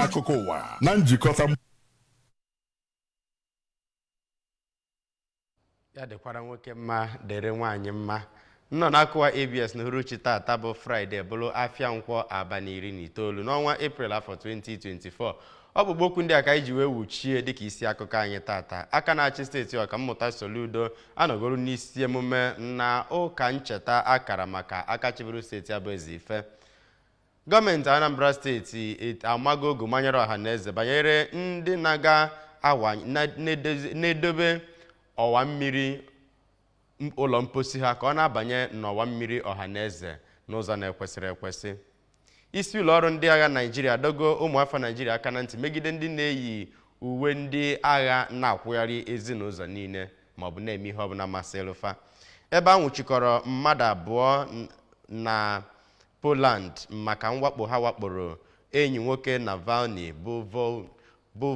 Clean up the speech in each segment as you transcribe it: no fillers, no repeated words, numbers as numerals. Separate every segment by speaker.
Speaker 1: akụkọ ụwa na njikọta
Speaker 2: ya dịkwara nwoke mma dere nwaanyị mma nnọ na-akụwa ABS na uhuruchi tata bụ Fraịde bụrụ afịa nkwọ abalị 19 n'ọnwa April afọ 2024 ọ bụ okwu ndị aka iji wee wuchie dịka isi akụkọ anyị tata aka na-achị steeti Ọkammụta Soludo anọgoro n'isi emume na ụka ncheta akara maka aka chịburu steeti abụ Ezife. Gọọmenti Anambra steeti amago ogu manyere ọha na eze banyere ndị na-aga awa na-edobe ọwa mmiri ụlọ mposi ha ka ọ na-abanye n'ọwa mmiri ọha na eze n'ụzọ na-ekwesịrị ekwesị. Isi ụlọ ọrụ ndị agha Naịjirịa dogo ụmụafọ Naịjirịa aka na ntị megide ndị na-eyi uwe ndị agha na-akwụgharị ezinụzọ niile maọbụ na-eme ihe ọbụla masịrị fa. Ebe a nwụchikọrọ mmadụ abụọ na Poland maka mwakpo ha wakporo enyi nwoke Navalny bụ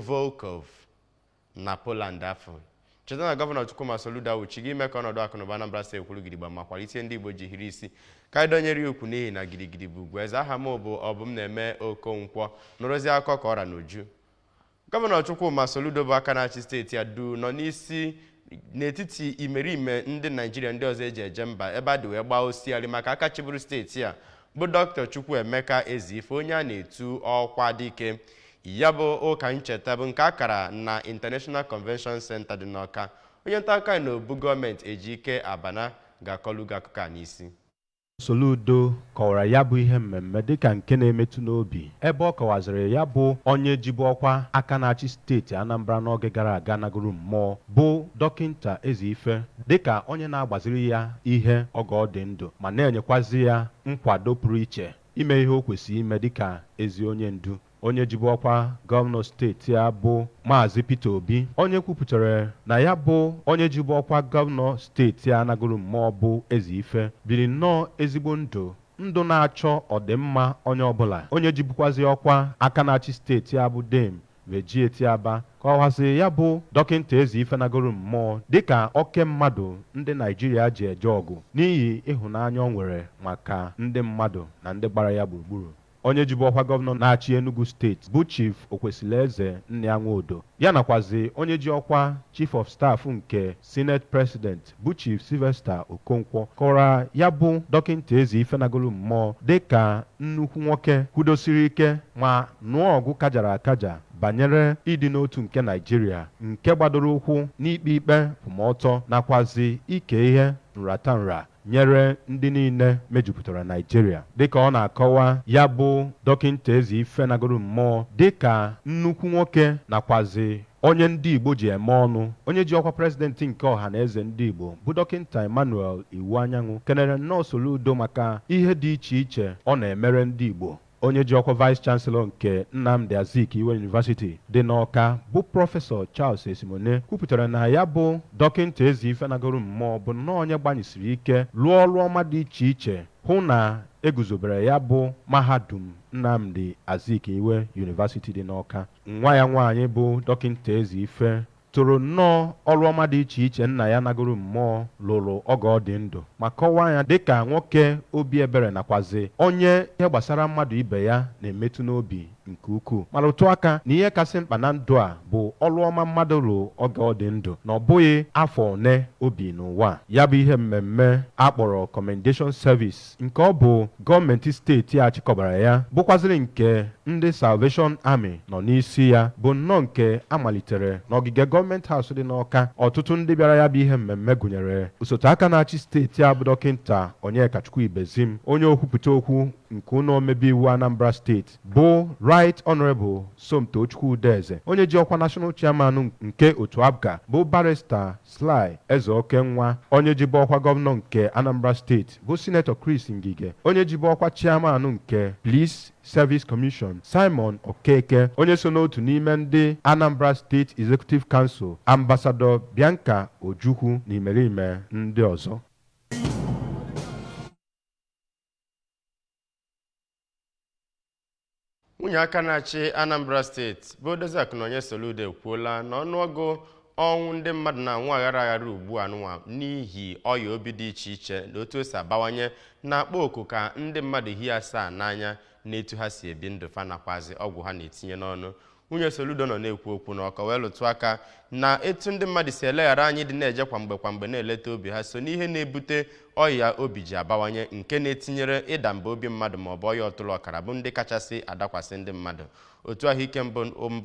Speaker 2: Volkov na Poland afọ. Cheta na gọvanọ Chukwuma Soludo awụchighị ime ka ọnọdụ akụnụba Anambra steeti kwuru gidigba ma kwalite ndị Igbo ji hiri isi ka anyị dọnyere ya ukwu n'ihi na gidigidi bụ ugwu eze aha m bụ Ọbụm na-eme Okonkwo nụrụzi akọ ka ọra n'uju. Gọvanọ Chukwuma Soludo bụ aka na-achị steeti Adu nọ n'etiti imerime ndị Naịjirịa ndị ọzọ eji eje mba ebe a dị wee gbaa osighari maka aka chịburu steeti a bụ Dr. Chukwuemeka Ezife onye a na-etu ọkwa dike. Ya bụ ụka ncheta bụ nke akara na International Convention Center dị n'Ọka. Onye nta akụkọ na obu gọọmenti Ejike Abana ga-akọlụ gị akụkọ a n'isi.
Speaker 3: Soludo kọwara ya bụ ihe mmemme dịka nke na-emetụ n'obi ebe ọ kọwaziri ya bụ onye jibu ọkwa aka na-achị steeti Anambra n'oge gara aga nagoro mmụọ bụ Dọkịnta Ezife dịka onye na-agbaziri ya ihe oge ọ dị ndụ ma na-enyekwazi ya nkwado pụrụ iche ime ihe o kwesịrị ime dịka ezi onye ndu. Onye jibu ọkwa gọvanọ steeti a bụ Maazị Peter Obi onye kwupụtara na ya bụ onye jibu ọkwa gọvanọ steeti a nagoro mmụọ bụ Ezife biri nnọọ ezigbo ndụ na-achọ ọdịmma onye ọbụla. Onye jibukwazi ọkwa aka na-achị steeti a bụ Dame Vejie Etiaba kọwasị ya bụ Dọkịnta Ezife nagoro mmụọ dịka oke mmadụ ndị Naịjirịa ji eje ọgụ n'ihi ịhụnanya ọ nwere maka ndị mmadụ na ndị gbara ya gburugburu. Onye jibu ọkwa gọvanọ na-achị Enugu steeti bụ Chief Okwesilieze Nnianwudo ya nakwazi onye ji ọkwa Chief of Staff nke Senate President bụ Chief Sylvester Okonkwo kọwara ya bụ Dọkịnta Ezife nagoro mmụọ dịka nnukwu nwoke kwudosiri ike ma nụọ ọgụ kajara akaja banyere ịdị n'otu nke Naịjirịa nke gbadoro ụkwụ n'ikpe ikpe kwụmọtọ nakwazi ike ihe nratanra nyere ndị niile mejupụtara Naịjirịa. Dịka ọ na-akọwa ya bụ Dọkịnta Ezife nagoro mmụọ dịka nnukwu nwoke nakwazi onye ndị Igbo ji eme ọnụ. Onye ji ọkwa prezidenti nke ọha na eze ndị Igbo bụ Dọkịnta Emmanuel Iwuanyanwụ kenere nnọọ Soludo maka ihe dị iche iche ọ na-emere ndị Igbo. Onye ji ọkwa Vice Chancellor nke Nnamdi Azikiwe University dị n'Ọka bụ Prọfesọ Charles Esimone kwupụtara na ya bụ Dọkịnta Ezife nagoro mmụọ bụ nnọọ onye gbanyesiri ike rụọ ọrụ ọma dị iche iche hụ na eguzobere ya bụ Mahadum Nnamdi Azikiwe University dị n'Ọka. Nwa ya nwaanyị bụ Dọkịnta Ezife toro nnọọ ọrụ ọma dị iche iche nna ya nagoro mmụọ lụrụ oge ọ dị ndụ ma kọwaa ya dịka nwoke obi ebere nakwazi onye ihe gbasara mmadụ ibe ya na-emetụ n'obi nke ukwuu ma rụtụ aka na ihe kasị mkpa na ndụ a bụ ọrụ ọma mmadụ lụrụ oge ọ dị ndụ na ọ bụghị afọ one obi n'ụwa. Ya bụ ihe mmemme akpọrọ Commendation Service nke ọ bụ gọọmenti steeti a chịkọbara ya bụkwaziri nke ndị Salvation Army nọ n'isi ya bụ nnọọ nke amalitere n'ogige gọọmenti House dị n'Ọka. Ọtụtụ ndị bịara ya bụ ihe mmemme gụnyere osote aka na-achị steeti a bụ Dọkịnta Onyekachukwu Ibezim onye okwupụta okwu nke ụlọ omebe iwu Anambra steeti bụ Right Honorable Somtochukwu Udeze onye ji ọkwa National Chairman nke otu APGA bụ Barrister Sly Ezeokenwa onye jibu ọkwa gọvanọ nke Anambra steeti bụ Senator Chris Ngige onye jibu ọkwa Chairman nke Police Service Commission Simon Okeke onye so n'otu n'ime ndị Anambra State Executive Council Ambassador Bianca Ojukwu na imerime ndị ọzọ.
Speaker 2: Nwunye aka na-achị Anambra steeti bụ Odoziakụ Nonye Soludo ekwuola na ọnụọgụ ọnwụ ndị mmadụ na-anwụ aghara aghara ugbu a nwa n'ihi ọya obi dị iche iche na otu o si abawanye na-akpọ oku ka ndị mmadụ hie asaa n'anya n'etu ha si ebi ndụ fa nakwazi ọgwụ ha na-etinye n'ọnụ. Nwunye Soludo nọ na-ekwu okwu n'ọkọ wee lụtụ aka na etu ndị mmadụ si eleghara anyị dị na-eje kwa mgbe na-eleta obi ha so n'ihe na-ebute ọya obi ji abawanye nke na-etinyere ịda mba obi mmadụ ma ọ bụ ọya ọtụrụ ọkara bụ ndị kachasị adakwasị ndị mmadụ. Otu ahụike mba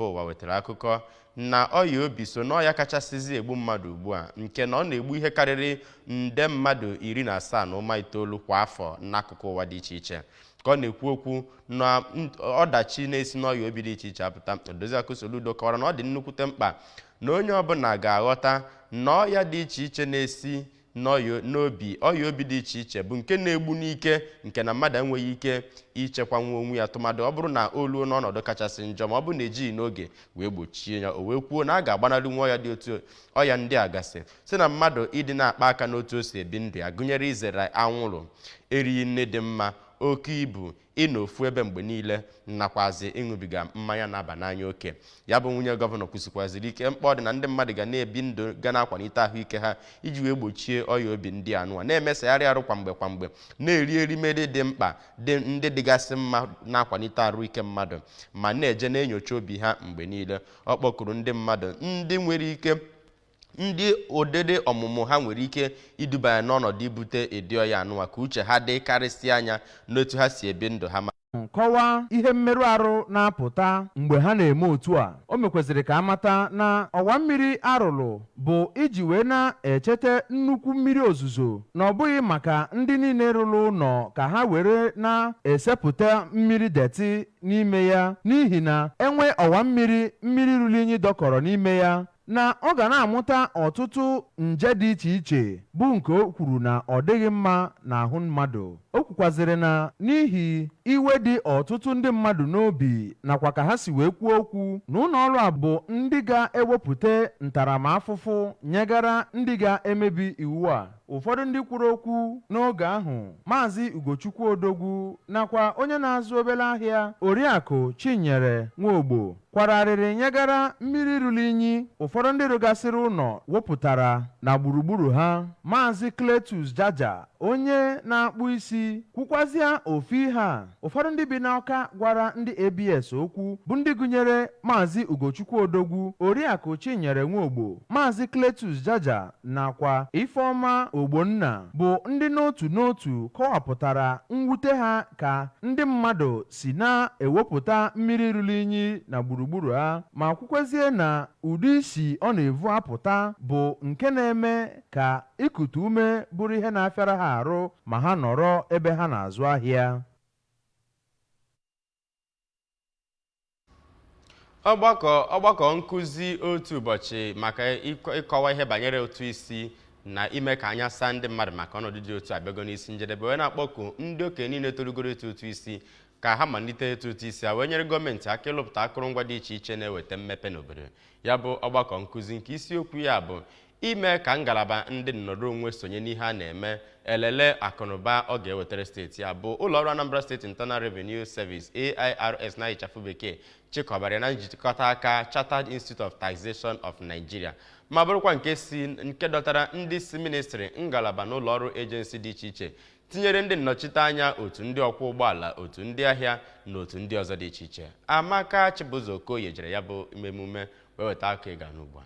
Speaker 2: ụwa wetara akụkọ na ọya obi so n'ọya kachasịzi egbu mmadụ ugbu a nke na ọ na-egbu ihe karịrị nde mmadụ 17.9 kwa afọ n'akụkụ ụwa dị iche iche. Ka ọ na-ekwu okwu na ọdachi na-esi n'ọya obi dị iche iche apụta, Odoziakụ Soludo kọwara na ọ dị nnukwute mkpa na onye ọbụla ga-aghọta na ọya dị iche iche na-esi n'obi ọya obi dị iche iche bụ nke na-egbu n'ike nke na mmadụ enweghị ike ichekwanwu onwe ya tụmadụ ọ bụrụ na o luo n'ọnọdụ kachasị njọ ma ọ bụ na ejighị n'oge wee gbochie ya. O wee kwuo na a ga-agbanarị nwa ọya dị otu ọya ndị a gasị si na mmadụ ịdị na-akpa aka n'otu o si ebi ndụ ya gụnyere izere anwụrụ, erighị nne dị mma, oke ibu, ịnọ ofu ebe mgbe niile nakwazi ịṅụbiga mmanya na-aba n'anya oke. Ya bụ nwunye gọvanọ kwụsịkwaziri ike mkpa ọ dị na ndị mmadụ ga na-ebi ndụ ga na-akwalite ahụike ha iji wee gbochie ọya obi ndị anụwa na-emesagharị arụ kwa mgbe na-eri erimeri dị mkpa ndị dịgasị mma na-akwalite ahụike mmadụ ma na-eje na-enyocha obi ha mgbe niile. Ọ kpọkuru ndị mmadụ ndị nwere ike ndị ụdịdị ọmụmụ ha nwere ike iduba ya n'ọnọdụ ibute ịdị ọya anụwa ka uche ha dị karịsịa anya n'otu ha si ebi ndụ ha.
Speaker 4: Nkọwa ihe mmerụ arụ na-apụta mgbe ha na-eme otu a o mekwesịrị ka amata na ọwa mmiri arụrụ bụ iji wee na-echete nnukwu mmiri ozuzo na ọ bụghị maka ndị niile rụrụ ụlọ ka ha were na-esepụta mmiri detị n'ime ya n'ihi na enwe ọwa mmiri ruru unyi dọkọrọ n'ime ya na ọ ga na-amụta ọtụtụ nje dị iche iche bụ nke o kwuru na ọ dịghị mma n'ahụ mmadụ. O kwukwazịrị na n'ihi iwe dị ọtụtụ ndị mmadụ n'obi nakwa ka ha si wee kwuo okwu na ụlọ ọrụ a bụ ndị ga-ewepụta ntaramahụhụ nyegara ndị ga-emebi iwu a. Ụfọdụ ndị kwuru okwu n'oge ahụ Maazị Ugochukwu Odogwu nakwa onye na-azụ obere ahịa Oriakụ Chinyere Nwogbo kwararịrị nyegara mmiri ruru unyi ụfọdụ ndị rụgasịrị ụlọ wepụtara na gburugburu ha. Maazị Cletus Jaja onye na-akpụ isi kwukwazịa ofu ihe a. Ụfọdụ ndị bi n'Awka gwara ndị ABS okwu bụ ndị gụnyere Maazị Ugochukwu Odogwu, Oriakụ Chinyere Nwogbo, Maazị Cletus Jaja nakwa Ifeọma Ogbonna bụ ndị n'otu kọwapụtara mwute ha ka ndị mmadụ si na-ewepụta mmiri ruru unyi na gburugburu ha ma kwukwezie na ụdị isi ọ na-evu apụta bụ nke na-eme ka ikute ume bụrụ ihe na-afịara ha arụ ma ha nọrọ ebe ha na-azụ ahịa.
Speaker 2: Ọgbakọ nkụzi otu ụbọchị maka ịkọwa ihe banyere otu isi na ime ka anya saa ndị mmadụ maka ọnọdụ dị otu abịago n'isi njedebe wee na-akpọku ndị okenye niile torugoro etu isi ka ha malite etu isi a wee nyere gọọmenti aka ịlụpụta akụrụngwa dị iche iche na-eweta mmepe n'obodo. Ya bụ ọgbakọ nkụzi nke isiokwu ya bụ ime ka ngalaba ndị nnọrọ onwe sonye n'ihe a na-eme elele akụnụba ọ ga-ewetara steeti ya bụ ụlọọrụ Anambra State Internal Revenue Service AIRS na ịchafụ bekee chịkọbara na njikọta aka Chartered Institute of Taxation of Nigeria ma bụrụkwa nke dọtara ndị isi ministri ngalaba na ụlọọrụ ejensi dị iche iche tinyere ndị nnọchite anya otu ndị ọkwọ ụgbọala, otu ndị ahịa na otu ndị ọzọ dị iche iche. Amaka Chibuzo Okoye jere ya bụ emume wee weta aka ịga n'ugbu a.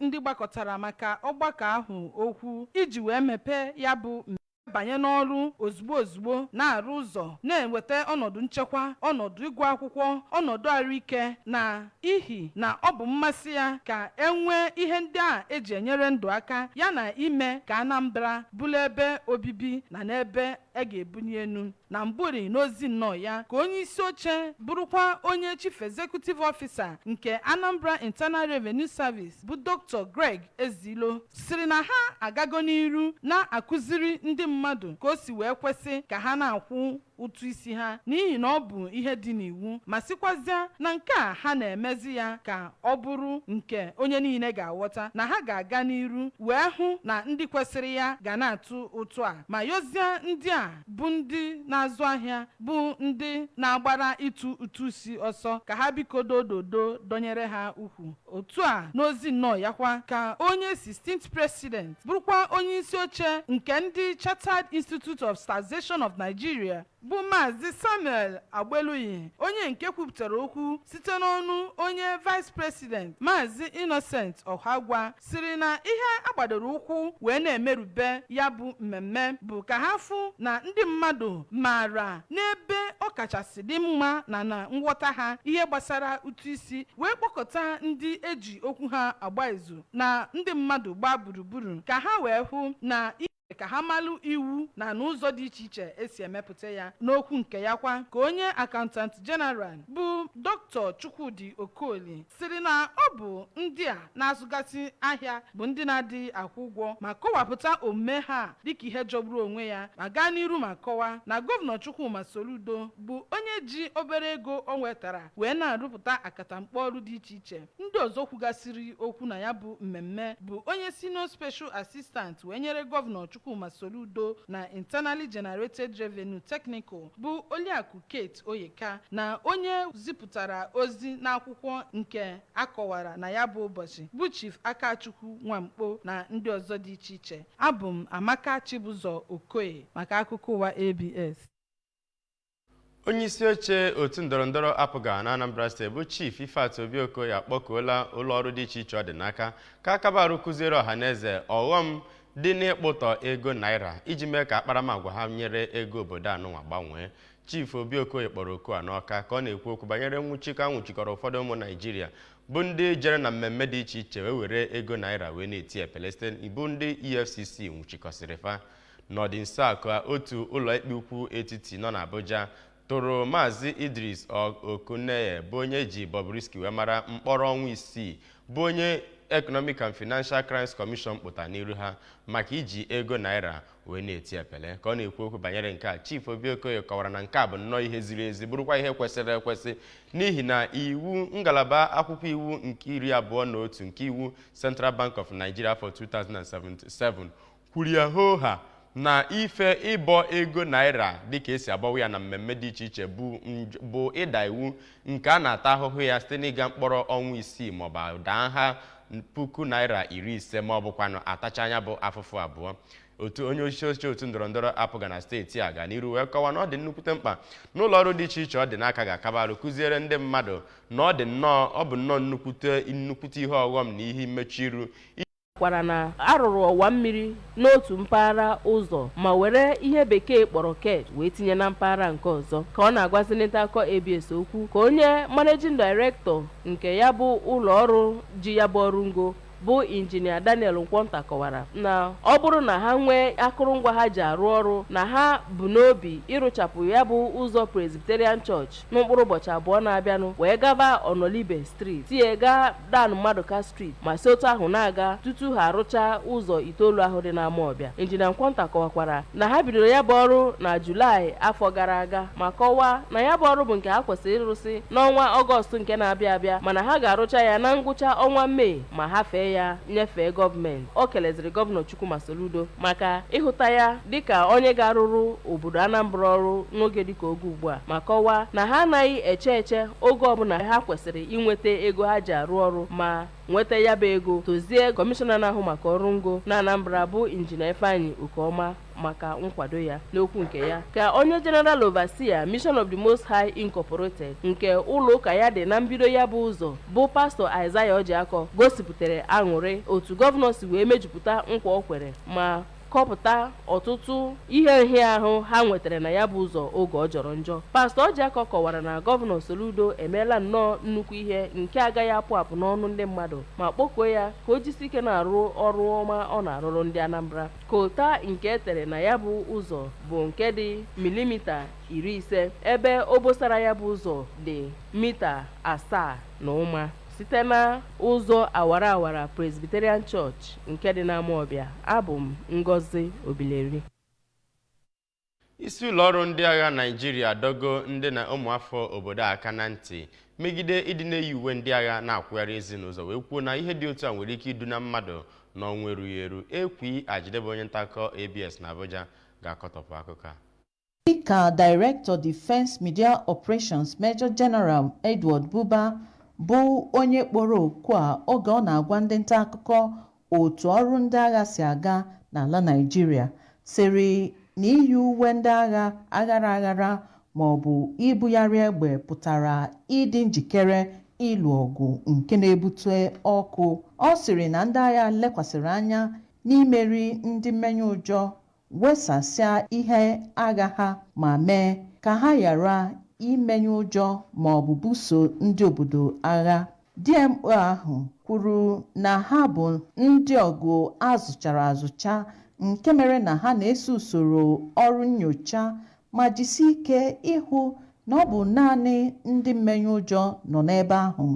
Speaker 5: Ndị gbakọtara maka ọgbakọ ahụ okwu iji wee mepee ya bụ banye n'ọrụ ozugbo na-arụ ụzọ na-eweta ọnọdụ nchekwa, ọnọdụ ịgụ akwụkwọ, ọnọdụ ahụike na ihi na ọ bụ mmasị ya ka enwee ihe ndị a eji enyere ndụ aka ya na ime ka Anambra bụrụ ebe obibi na n'ebe a ga-ebunye enu. Na mbụri n'ozi nnọọ ya ka onye isi oche bụrụkwa onye Chief Executive Officer nke Anambra Internal Revenue Service bụ Dr. Greg Ezilo siri na ha agago n'iru na-akụziri ndị mmadụ ka o si wee kwesị ka ha na-akwụ ụtụ isi ha n'ihi na ọ bụ ihe dị n'iwu ma sikwazịa na nke a ha na-emezi ya ka ọ bụrụ nke onye niile ga-aghọta na ha ga-aga n'iru wee hụ na ndị kwesịrị ya ga na-atụ ụtụ a ma yozie ndị a bụ ndị na-azụ ahịa bụ ndị na-agbara ịtụ ụtụ isi ọsọ ka ha biko dododo dọnyere ha ukwu. otu a n'ozi nnọọ yakwa ka onye 16th president bụrụkwa onye isi oche nke ndị Chartered Institute of Taxation of Nigeria bụ Maazị Samuel Agbeluyi, onye nke kwupụtara okwu site n'ọnụ onye vice president Maazị Innocent Ọhagwa, siri na ihe agbadoro ụkwụ wee na-emerube ya bụ mmemme bụ ka ha fụ na ndị mmadụ maara n'ebe ọ kachasị dị mma na nghọta ha ihe gbasara ụtụ isi, wee kpọkọta ndị eji okwu ha agba izu na ndị mmadụ gbaa gburugburu ka ha wee hụ na ka ha malụ iwu na n'ụzọ dị iche iche esi emepụta ya. N'okwu nke ya kwa ka onye Accountant General bụ Dr. Chukwudi Okoli siri na ọ bụ ndị a na-azụgasị ahịa bụ ndị na-adịghị akwụ ụgwọ ma kọwapụta omume ha dịka ihe jọgburu onwe ya, ma gaa n'iru ma kọwaa na Gọvanọ Chukwuma Soludo bụ onye ji obere ego o nwetara wee na-arụpụta akatamkpo ọrụ dị iche iche. Ndị ọzọ kwugasịrị okwu na ya bụ mmemme bụ onye Senior Special Assistant wee nyere Gọvanọ Chukwuma Soludo na Internally Generated Revenue Technical bụ Oliakụ Kate Oyeka, na onye zipụtara ozi n'akwụkwọ nke akọwara na ya bụ ụbọchị bụ Chief Akachukwu Nwamkpo na ndị ọzọ dị iche iche. Abụ m Amaka Chibụzọ Okoye maka akụkọ ụwa ABS.
Speaker 2: Onye isi oche otu ndọrọndọrọ apụga na Anambra Steeti bụ Chief Ifeatị Obi Okoye akpọkuola ụlọ ọrụ dị iche iche ọ dị n'aka ka akabarụ kụziere ọhaneze ọghọm dị n'ịkpụtọ ego naira iji mee ka akparamagwa ha nyere ego obodo anụnwa gbanwee. Chief Obi Okoye kpọrọ oku a n'Ọka ka ọ na-ekwu okwu banyere nwụchikọ anwụchikọrọ ụfọdụ ụmụ Naijiria bụ ndị jere na mmemme dị iche iche wee were ego naira wee na-eti epele site bụ ndị EFCC nwụchikọsịrị fa. N'ọdị nso a ka otu ụlọ ikpe ukwu etiti nọ n'Abuja tụrụ Maazị Idris Okuneye bụ onye ji Bobrisky wee mara mkpọrọ ọnwa 6 bụ onye Economic and Financial Crimes Commission kpụta n'iru ha maka iji ego naira wee na-eti epele. Ka ọ na-ekwu okwu banyere nke a, Chief Obi Okoye kọwara na nke a bụ nnọọ ihe ziri ezi bụrụkwa ihe kwesịrị ekwesị n'ihi na iwu ngalaba akwụkwọ iwu nke 21 nke iwu Central Bank of Nigeria for 2077 kwuru ya hoo ha na ife ịbọ ego naira dịka esi agbawa ya na mmemme dị iche iche bụ ịda iwu nke a na-ata ahụhụ ya site n'ịga mkpọrọ ọnwa 6 maọbụ daa ha puku naira 50 ma ọ bụkwanụ atacha anya bụ afụfụ abụọ. Otu onye isi oche otu ndọrọndọrọ apụga na steeti a ga n'iru wee kọwaa na ọ dị nnukwute mkpa n'ụlọ ọrụ dị iche iche ọ dị n'aka ga-akabarụ kụziere ndị mmadụ na ọ bụ nnọọ nnukwute ihe ọghọm na ihe mmechi iru
Speaker 6: kwara na arụrụ ọwa mmiri n'otu mpaghara ụzọ ma were ihe bekee kpọrọ ket wee tinye na mpaghara nke ọzọ. Ka ọ na-agwazi n'ịta akọ ABS okwu ka onye Managing Director nke ya bụ ụlọ ọrụ ji ya bụ ọrụ ngo bụ injinia Daniel Nkwonta kọwara na ọ bụrụ na ha nwee akụrụngwa ha ji arụ ọrụ na ha bụ n'obi ịrụchapụ ya bụ ụzọ Presbyterian Church n'mkpụrụ ụbọchị abụọ na-abịanụ wee gaba Onolibe Street tie gaa Dan Maduka Street ma si otu ahụ na-aga tutu ha arụcha ụzọ itoolu ahụ dị n'Amawbia. Injinia Nkwonta kọwakwara na ha bidoro ya bụ ọrụ na Julaị afọ gara aga ma kọwaa na ya bụ ọrụ bụ nke ha kwesịrị ịrụsị n'ọnwa Ọgọst nke na-abịa abịa mana ha ga-arụcha ya na ngwụcha ọnwa Mee ma ha fee ya nyefee gọọmenti. O keleziri Gọvanọ Chukwuma Soludo maka ịhụta ya dịka onye ga-arụrụ obodo Anambra ọrụ n'oge dịka oge ugbu a ma kọwaa na ha anaghị eche oge ọbụla ha kwesịrị inweta ego ha ji arụ ọrụ ma nweta ya bụ ego. Tozie kọmishọna na-ahụ maka ọrụ ngo na Anambra bụ Injinia Ifeanyi Okeọma maka nkwado ya. N'okwu nke ya ka onye General Overseer Mission of the Most High Incorporated nke ụlọ ụka ya dị na mbido ya bụ ụzọ bụ Pastọ Isaiah Ojiako gosipụtara aṅụrị otu gọvanọ si wee mejupụta nkwa o kwere ma kọpụta ọtụtụ ihe nhịahụ ha nwetara na ya bụ ụzọ oge ọ jọrọ njọ. Pastọ Ojiako kọwara na Gọvanọ Soludo emeela nnọọ nnukwu ihe nke agaghị apụ n'ọnụ ndị mmadụ ma kpọkuo ya ka o jisi ike na-arụ ọrụ ọma ọ na-arụrụ ndị Anambra. Kota nke etere na ya bụ ụzọ bụ nke dị milimita 50 ebe obosara ya bụ ụzọ dị mita 7.1 site na ụzọ awara awara Presbyterian Church nke dị n'Amawbia. Abụ m Ngozi Obileri.
Speaker 2: Isi ụlọ ọrụ ndị agha Naịjirịa dogo ndị na ụmụafọ obodo aka na ntị megide ịdị na-eyi uwe ndị agha na-akwụgharị ezi n'ụzọ wee kwuo na ihe dị otu a nwere ike iduna mmadụ n'ọnwụ erughị eru. Ekwi Ajidebe onye ntakọ ABS na Abuja ga-akọtọpụ akụkọ a.
Speaker 7: Dịka Director Defense Media Operations Major General Edward Buba bụ onye kpọrọ oku a oge ọ na-agwa ndị nta akụkọ otu ọrụ ndị agha si aga n'ala Naịjirịa sịrị na iyi uwe ndị agha aghara aghara ma ọ bụ ibugharị egbe pụtara ịdị njikere ịlụ ọgụ nke na-ebute ọkụ. Ọ sịrị na ndị agha lekwasịrị anya n'imeri ndị mmenye ụjọ, wesasịa ihe agha ha ma mee ka ha ghara imenye ụjọ ma ọ bụ buso ndị obodo agha. DMO ahụ kwuru na ha bụ ndị ọgụ azụchara azụcha nke mere na ha na-eso usoro ọrụ nnyocha ma jisie ike ịhụ na ọ bụ naanị ndị mmenye ụjọ nọ n'ebe ahụ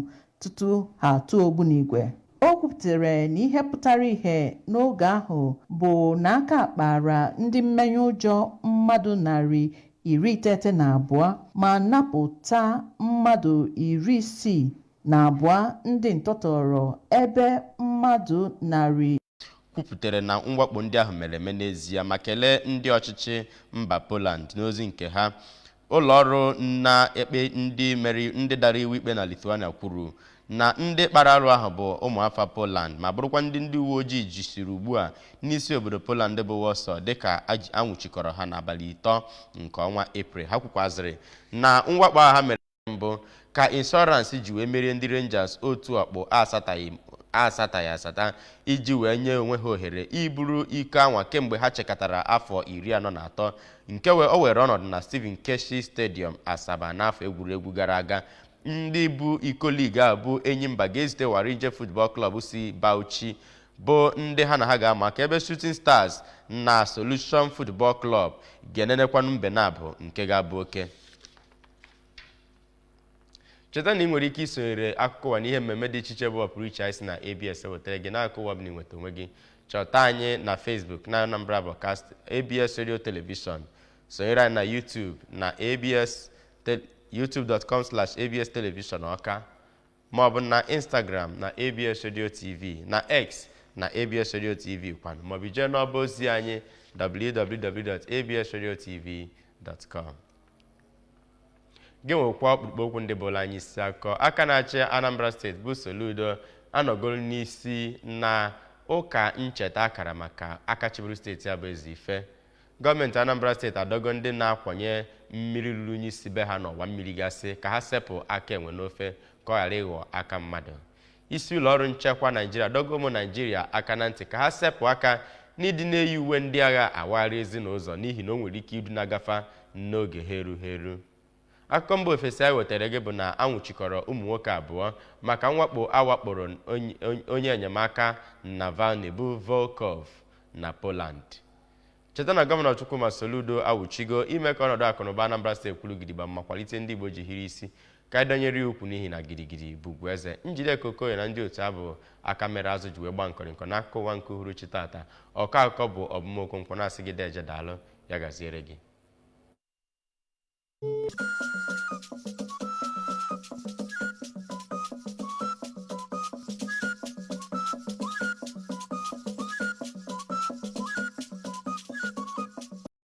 Speaker 7: tutu ha atụ ogbunigwe. O kwuputere na ihe pụtara ihe n'oge ahụ bụ na aka kpara ndị mmenye ụjọ mmadụ 192 ma napụta mmadụ 62 ndị ntọtọrọ ebe mmadụ 100
Speaker 2: kwuputere na mwakpo ndị ahụ mere eme n'ezie ma kelee ndị ọchịchị mba Poland n'ozi nke ha. Ụlọọrụ na-ekpe ndị dara iwu ikpe na Lithuania kwuru na ndị kpara arụ ahụ bụ ụmụafọ Poland ma bụrụkwa ndị uwe ojii jisiri ugbu a n'isi obodo Poland bụ Warsaw dịka anwụchikọrọ ha n'abalị 3 nke ọnwa Eprel. Ha kwukwazịrị na mwakpo ha mere mbụ ka Insurance ji wee merie ndị Rangers otu ọkpụ asatọ iji wee nye onwe ha ohere iburu iko anwa kemgbe ha chekatara afọ 43 nke o were ọnọdụ na Stephen Keshi Stadium Asaba n'afọ egwuregwu gara aga. Ndị bụ iko ligi a bụ Enyimba ga-ezute Warringe Football Club si Bauchi bụ ndị ha na ha ga-ama ka ebe Shooting Stars na Solution Football Club ga-enenekwanụ Mbenabụ nke ga-abụ oke. Cheta na ị nwere ike isonyere akụkọ ụwa n'ihe mmemme dị iche iche bụ ọpụrụ iche anyị si na ABS wetara gị n'akụkọ ụwa bụ na ịnweta onwe gị. Chọta anyị na Facebook na Anambra Broadcast ABS Radio Television. Sonyere anyị na YouTube na youtube.com/ABS Television Ọka ma ọ bụ na Instagram na ABS Radio TV na X na ABS Radio TV kwanụ ma ọ bụ jee n'ọba ozi anyị www.absradiotv.com. Gị nwekwa ọkpụkpọ okwu ndị bụla anyị isi akọ aka na-achị Anambra Steeti bụ Soludo anọgolo n'isi na ụka ncheta akara maka akachiburu steeti a bụ Ezife. Gọọmenti Anambra Steeti adọgo ndị na-akwanye mmiri ruru unyi si be ha n'ọwa mmiri gasị ka ha sepụ aka enwe n'ofe ka ọ ghara ịghọ aka mmadụ. Isi ụlọọrụ nchekwa Naịjirịa adọgo ụmụ Naịjirịa aka na ntị ka ha sepụ aka n'ịdị na-eyi uwe ndị agha awagharị ezinụzọ n'ihi na o nwere ike idu na-agafa n'oge ha eru. Akụkọ mba ofesi anyị wetara gị bụ na anwụchikọrọ ụmụ nwoke abụọ maka mwakpo awakporo onye enyemaka Navalny bụ Volkov na Poland. Cheta na gọvanọ Chukwuma Soludo awụchigo ime ka ọnọdụ akụnụba Anambra Steeti kwuru gidigba ma kwalite ndị Igbo ji hiri isi ka dọnyere ukwu n'ihi na gidigidi bụ ugwu eze. Njideka Okoye na ndị otu abụ aka mere azụ ji wee gba nkọrịnkọ n'akụkọ ụwa nke uhuruchi tata. Ọkọ akụkọ bụ Ọbụmokonkwo na-asị gị deje daalụ ya gaziere gị.